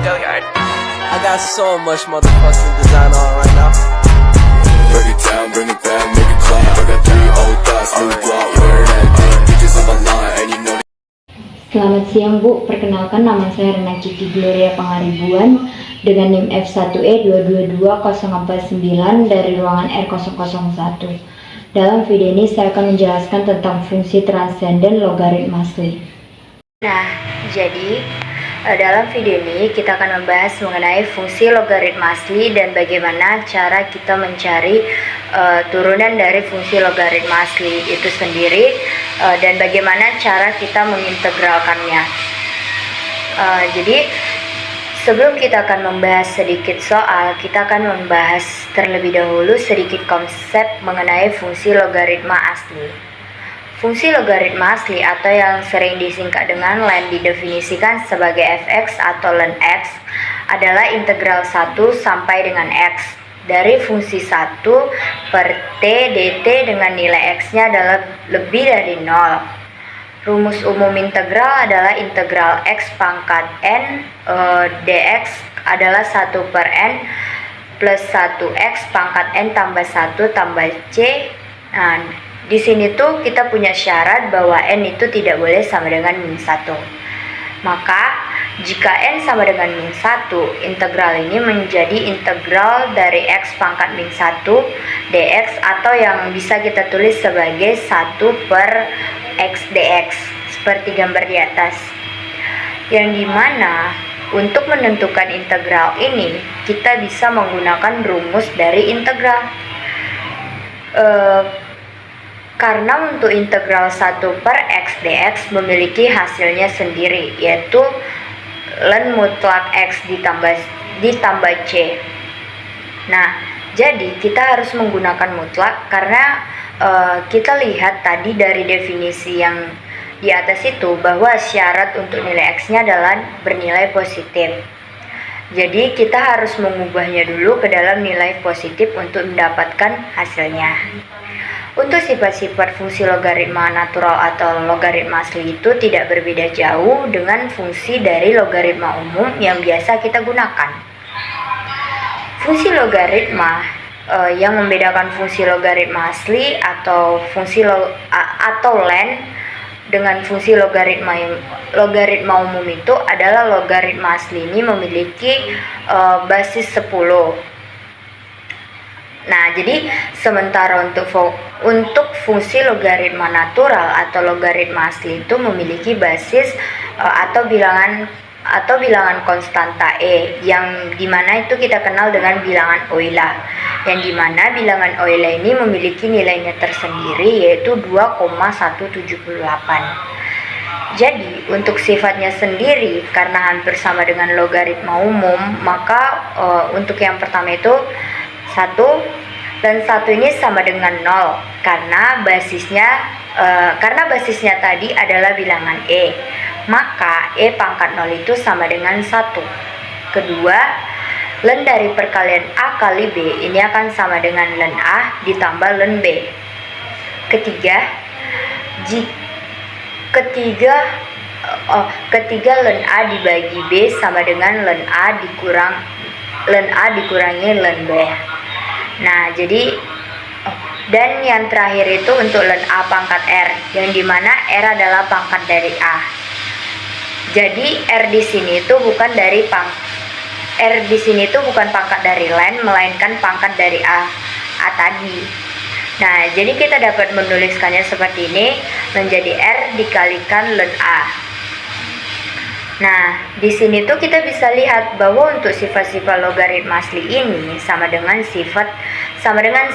I got so much motherfucking design on right now. Break it down, bring it back, make it clap. I got 3 old thoughts, new block, where that thing. Bitches on my line, and you know. Selamat siang Bu, perkenalkan nama saya Rena Ciki Gloria Pangaribuan dengan NIM F1E222049 dari ruangan R001. Dalam video ini saya akan menjelaskan tentang fungsi transenden logaritma asli. Nah, jadi dalam video ini kita akan membahas mengenai fungsi logaritma asli dan bagaimana cara kita mencari turunan dari fungsi logaritma asli itu sendiri dan bagaimana cara kita mengintegralkannya. Jadi sebelum kita akan membahas sedikit soal, kita akan membahas terlebih dahulu sedikit konsep mengenai fungsi logaritma asli. Fungsi logaritma asli atau yang sering disingkat dengan len didefinisikan sebagai fx atau len x adalah integral 1 sampai dengan x dari fungsi 1 per t dt dengan nilai x-nya adalah lebih dari 0. Rumus umum integral adalah integral x pangkat n dx adalah 1 per n plus 1x pangkat n tambah 1 tambah c. Nah, di sini tuh kita punya syarat bahwa n itu tidak boleh sama dengan min 1. Maka jika n sama dengan min 1, integral ini menjadi integral dari x pangkat min 1 dx atau yang bisa kita tulis sebagai 1 per x dx seperti gambar di atas. Yang dimana untuk menentukan integral ini kita bisa menggunakan rumus dari integral. Karena untuk integral 1 per x dx memiliki hasilnya sendiri, yaitu len mutlak x ditambah c. Nah, jadi kita harus menggunakan mutlak karena kita lihat tadi dari definisi yang di atas itu bahwa syarat untuk nilai x-nya adalah bernilai positif. Jadi kita harus mengubahnya dulu ke dalam nilai positif untuk mendapatkan hasilnya. Untuk sifat-sifat fungsi logaritma natural atau logaritma asli itu tidak berbeda jauh dengan fungsi dari logaritma umum yang biasa kita gunakan. Fungsi logaritma yang membedakan fungsi logaritma asli atau len dengan fungsi logaritma umum itu adalah logaritma asli ini memiliki basis 10. Nah, jadi sementara untuk fungsi logaritma natural atau logaritma asli itu memiliki basis atau bilangan konstanta e, yang dimana itu kita kenal dengan bilangan Euler, yang dimana bilangan Euler ini memiliki nilainya tersendiri yaitu 2,178. Jadi untuk sifatnya sendiri karena hampir sama dengan logaritma umum, maka untuk yang pertama itu 1 dan 1 ini sama dengan 0 karena basisnya tadi adalah bilangan e, maka e pangkat 0 itu sama dengan 1. Kedua, len dari perkalian a kali b ini akan sama dengan len a ditambah len b. Ketiga len a dibagi b sama dengan len a dikurangi len b. Nah, jadi dan yang terakhir itu untuk len a pangkat r, yang dimana r adalah pangkat dari a. Jadi r di sini itu bukan pangkat dari len, melainkan pangkat dari a tadi. Nah, jadi kita dapat menuliskannya seperti ini, menjadi r dikalikan len a. Nah, di sini tuh kita bisa lihat bahwa untuk sifat-sifat logaritma asli ini sama dengan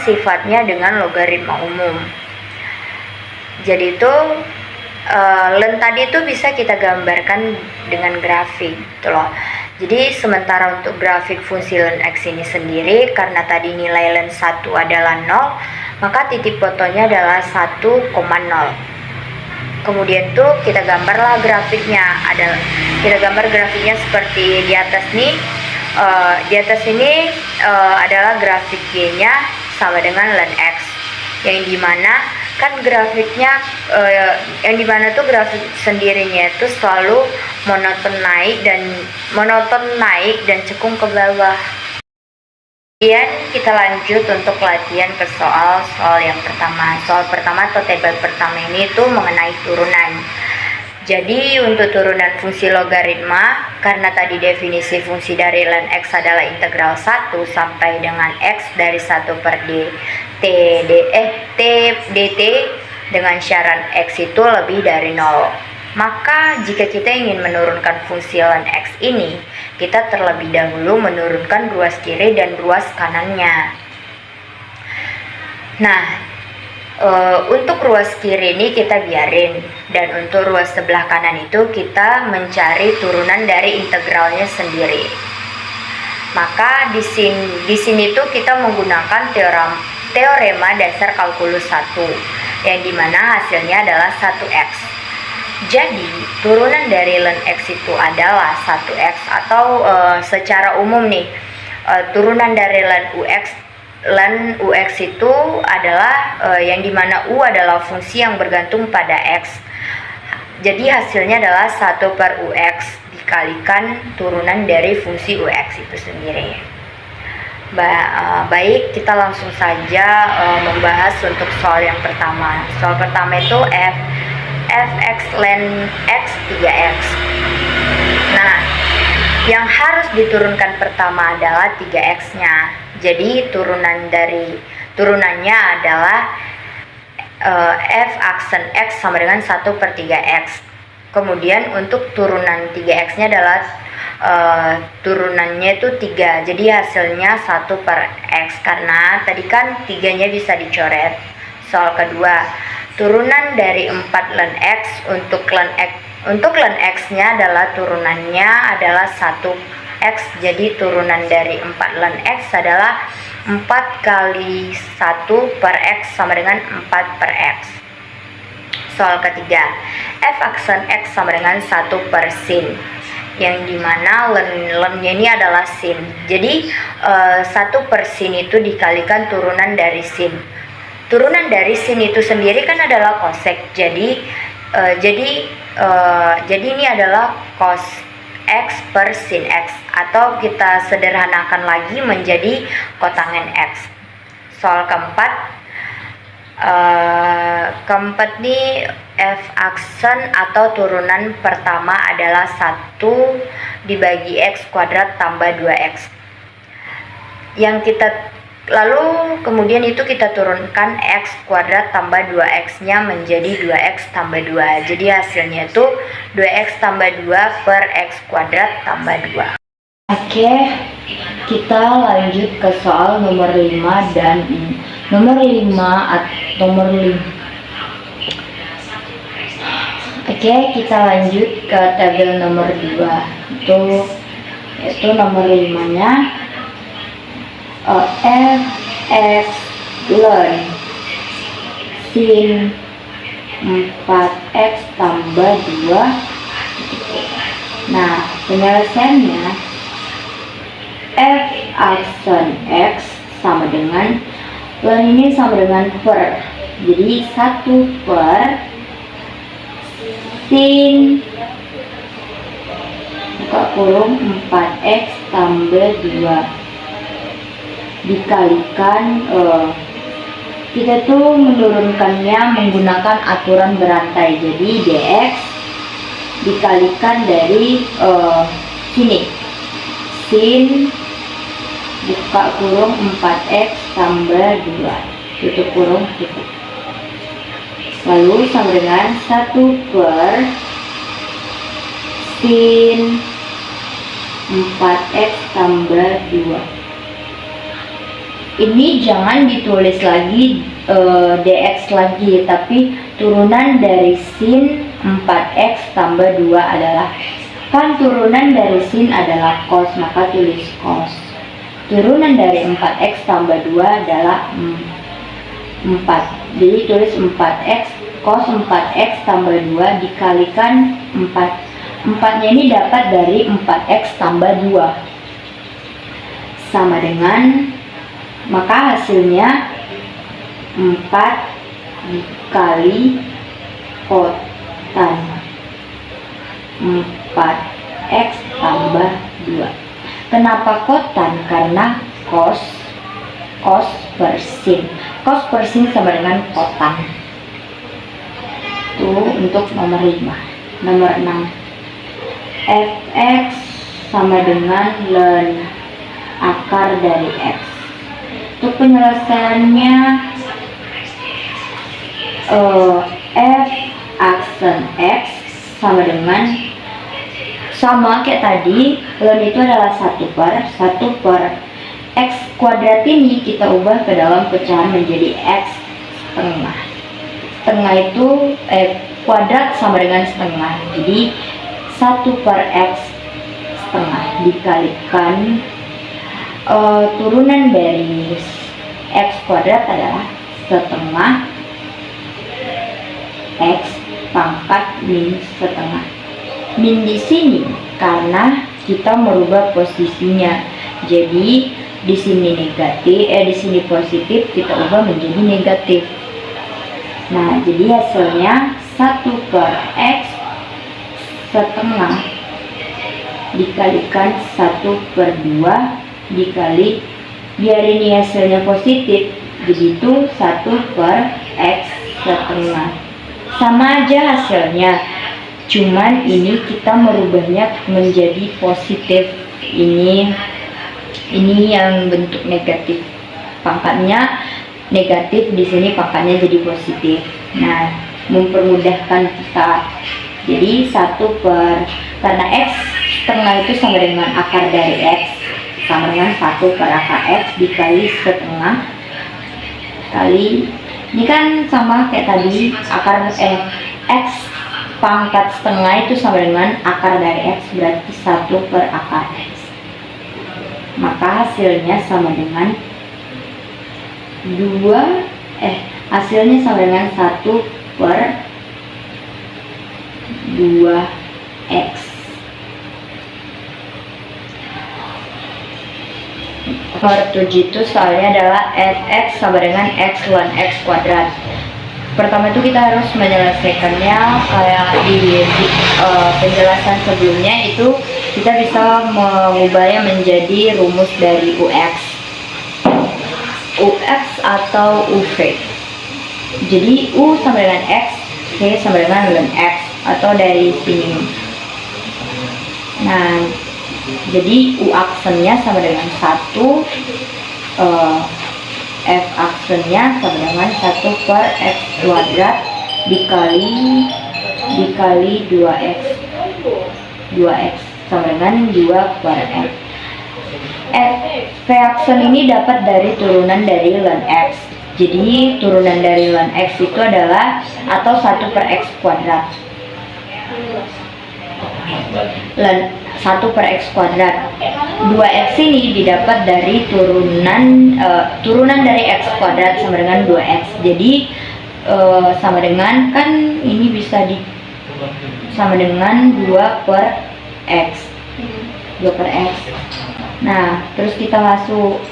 sifatnya dengan logaritma umum. Jadi itu len tadi itu bisa kita gambarkan dengan grafik, gitu loh. Jadi sementara untuk grafik fungsi len x ini sendiri, karena tadi nilai len 1 adalah 0, maka titik fotonya adalah 1,0. Kemudian tuh kita gambarlah grafiknya. Kita gambar grafiknya seperti di atas nih. Di atas ini adalah grafik y-nya sama dengan len x, yang dimana kan grafiknya yang dimana tuh grafik sendirinya itu selalu monoton naik dan cekung ke bawah. Kemudian kita lanjut untuk latihan ke soal yang pertama. Soal pertama atau tabel pertama ini tuh mengenai turunan. Jadi untuk turunan fungsi logaritma, karena tadi definisi fungsi dari ln x adalah integral 1 sampai dengan x dari 1 per dt dengan syarat x itu lebih dari 0. Maka jika kita ingin menurunkan fungsi ln x ini, kita terlebih dahulu menurunkan ruas kiri dan ruas kanannya. Nah, untuk ruas kiri ini kita biarin, dan untuk ruas sebelah kanan itu kita mencari turunan dari integralnya sendiri. Maka di sini tuh kita menggunakan teorema dasar kalkulus 1 yang dimana hasilnya adalah 1x. Jadi turunan dari ln x itu adalah 1x, atau secara umum nih, turunan dari ln ux itu adalah yang dimana u adalah fungsi yang bergantung pada x. Jadi hasilnya adalah 1 per ux dikalikan turunan dari fungsi ux itu sendiri. Baik, kita langsung saja membahas untuk soal yang pertama. Soal pertama itu fx ln x 3x. Nah, yang harus diturunkan pertama adalah 3x-nya. Jadi turunannya adalah f aksen x sama dengan 1 per 3x. Kemudian untuk turunan 3x-nya adalah turunannya itu 3. Jadi hasilnya 1 per x, karena tadi kan 3-nya bisa dicoret. Soal kedua, turunan dari 4 ln x untuk ln x-nya adalah turunannya adalah 1x. Jadi turunan dari 4 ln x adalah 4 kali 1 per x sama dengan 4 per x. Soal ketiga, f aksen x sama dengan 1 per sin, yang dimana ln-nya ini adalah sin. Jadi 1 per sin itu dikalikan turunan dari sin. Turunan dari sin itu sendiri kan adalah cosec. Jadi ini adalah cos x per sin x, atau kita sederhanakan lagi menjadi kotangen x. Soal keempat nih, f aksen atau turunan pertama adalah 1 dibagi x kuadrat tambah 2x. Lalu kemudian itu kita turunkan x kuadrat tambah 2x-nya menjadi 2x tambah 2. Jadi hasilnya itu 2x tambah 2 per x kuadrat tambah 2. Oke, kita lanjut ke soal nomor 5 dan nomor 5. Oke, kita lanjut ke tabel nomor 2. Itu nomor 5-nya. fx ln sin 4x tambah 2. Nah, penyelesaiannya f aksen x sama dengan ln ini sama dengan per. Jadi 1 per sin buka kurung 4x tambah 2 dikalikan kita tuh menurunkannya menggunakan aturan berantai. Jadi dx dikalikan dari sini, sin buka kurung 4x tambah 2 tutup kurung tutup, lalu sama dengan 1 per sin 4x tambah 2. Ini jangan ditulis lagi dx lagi, tapi turunan dari sin 4x tambah 2 adalah, kan turunan dari sin adalah cos, maka tulis cos. Turunan dari 4x tambah 2 adalah 4. Jadi tulis 4x, cos 4x tambah 2 dikalikan 4. 4-nya ini dapat dari 4x tambah 2 sama dengan, maka hasilnya 4 dikali kotan 4x tambah 2. Kenapa kotan? Karena cos per sin. Cos per sin sama dengan kotan. Itu untuk nomor 5. Nomor 6, fx sama dengan ln akar dari x. Untuk penyelesaiannya, f aksen x sama dengan, sama kayak tadi, ln itu adalah 1 per x kuadrat. Ini kita ubah ke dalam pecahan menjadi x setengah. Setengah itu kuadrat sama dengan setengah, jadi 1 per x setengah dikalikan turunan dari x kuadrat adalah setengah x pangkat min setengah. Min di sini karena kita merubah posisinya, jadi di sini negatif, di sini positif, kita ubah menjadi negatif. Nah, jadi hasilnya 1 per x setengah dikalikan 1 per 2 dikali, biar ini hasilnya positif, begitu 1 per x setengah. Sama aja hasilnya, cuman ini kita merubahnya menjadi positif. Ini yang bentuk negatif, pangkatnya negatif, di sini pangkatnya jadi positif. Nah, mempermudahkan kita. Jadi 1 per, karena x setengah itu sama dengan akar dari x, sama dengan 1 per akar x dikali setengah kali, ini kan sama kayak tadi, akar x pangkat setengah itu sama dengan akar dari x, berarti 1 per akar x. Maka hasilnya sama dengan hasilnya sama dengan 1 per 2x. Nomor 7 itu soalnya adalah fx sama dengan x ln x kuadrat. Pertama itu kita harus menyelesaikannya kayak di penjelasan sebelumnya, itu kita bisa mengubahnya menjadi rumus dari ux atau uv. Jadi u sama dengan x, v sama dengan ln x, atau dari sini. Nah, jadi u aksennya sama dengan 1, f aksennya sama dengan 1 per x kuadrat dikali 2x. 2x sama dengan 2 per x. V aksen ini dapat dari turunan dari ln x. Jadi turunan dari ln x itu adalah atau 1 per x kuadrat. Ln 1 per x kuadrat. 2x ini didapat dari turunan dari x kuadrat sama dengan 2x. Jadi sama dengan, kan ini bisa sama dengan 2 per x. 2 per x. Nah, terus kita masuk.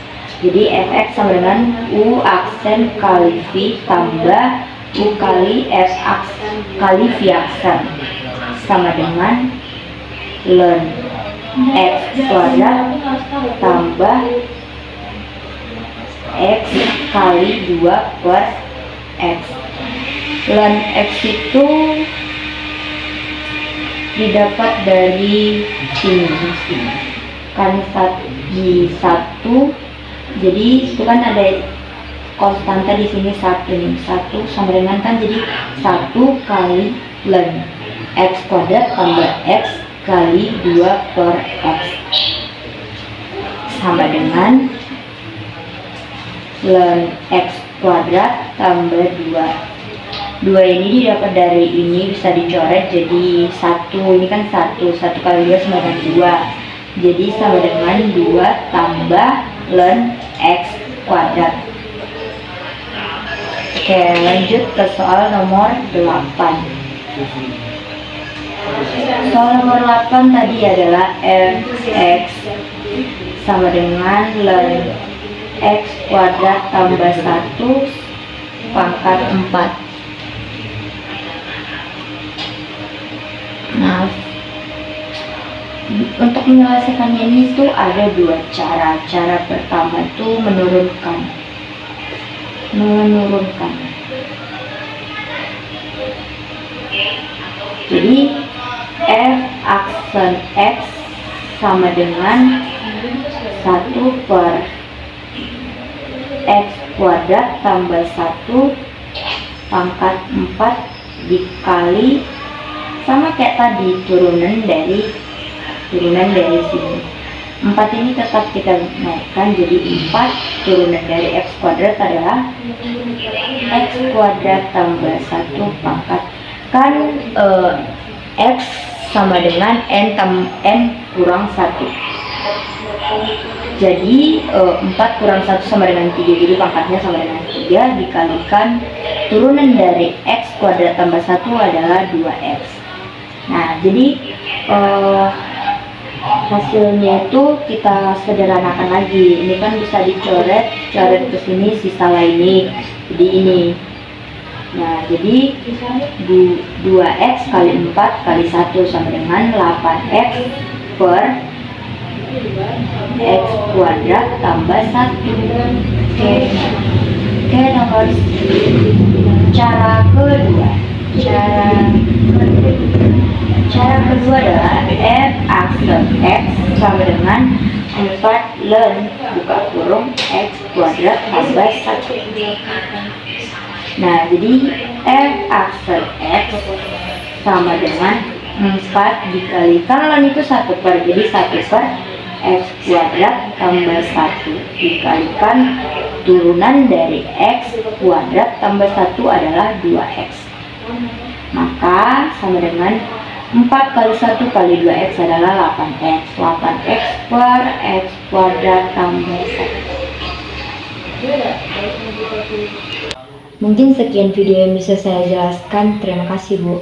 Jadi fx sama dengan u aksen kali v tambah u kali f aksen kali v aksen sama dengan ln x kuadrat tambah x kali 2 per x. Ln x itu didapat dari sini kan di 1, jadi itu kan ada konstanta di sini 1 nih, 1 sama dengan kan jadi 1 kali ln x kuadrat tambah x kali 2 per x sama dengan ln x kuadrat tambah 2 ini didapat dari ini, bisa dicoret jadi 1, ini kan 1 kali 2 sama dengan 2, jadi sama dengan 2 tambah ln x kuadrat. Oke, lanjut ke soal nomor 8. Soal nomor 8 tadi adalah fx sama dengan ln x kuadrat tambah 1 pangkat 4. Nah, untuk menyelesaikannya ini tuh ada dua cara. Cara pertama tuh menurunkan. Jadi f aksen x sama dengan 1 per x kuadrat tambah 1 pangkat 4 dikali sama kayak tadi turunan dari sini. 4 ini tetap kita naikkan jadi 4 turunan dari x kuadrat adalah x kuadrat tambah 1 pangkat kan x sama dengan n kurang 1. Jadi 4 kurang 1 sama dengan 3, jadi pangkatnya sama dengan 3 dikalikan turunan dari x kuadrat tambah 1 adalah 2x. Nah, jadi hasilnya itu kita sederhanakan lagi. Ini kan bisa coret ke sini, sisa ini jadi ini. Nah, jadi 2x kali 4 kali 1 sama dengan 8x per x kuadrat tambah 1. Oke, nomor cara kedua. Cara kedua adalah f aksen x sama dengan 4 ln buka kurung x kuadrat tambah 1. Nah, jadi f aksen x sama dengan 4 dikalikan ln itu 1 per, jadi 1 per x kuadrat tambah 1 dikalikan turunan dari x kuadrat tambah 1 adalah 2x. Maka sama dengan 4 kali 1 kali 2x adalah 8x. 8x per x kuadrat tambah 1. Mungkin sekian video yang bisa saya jelaskan. Terima kasih, Bu.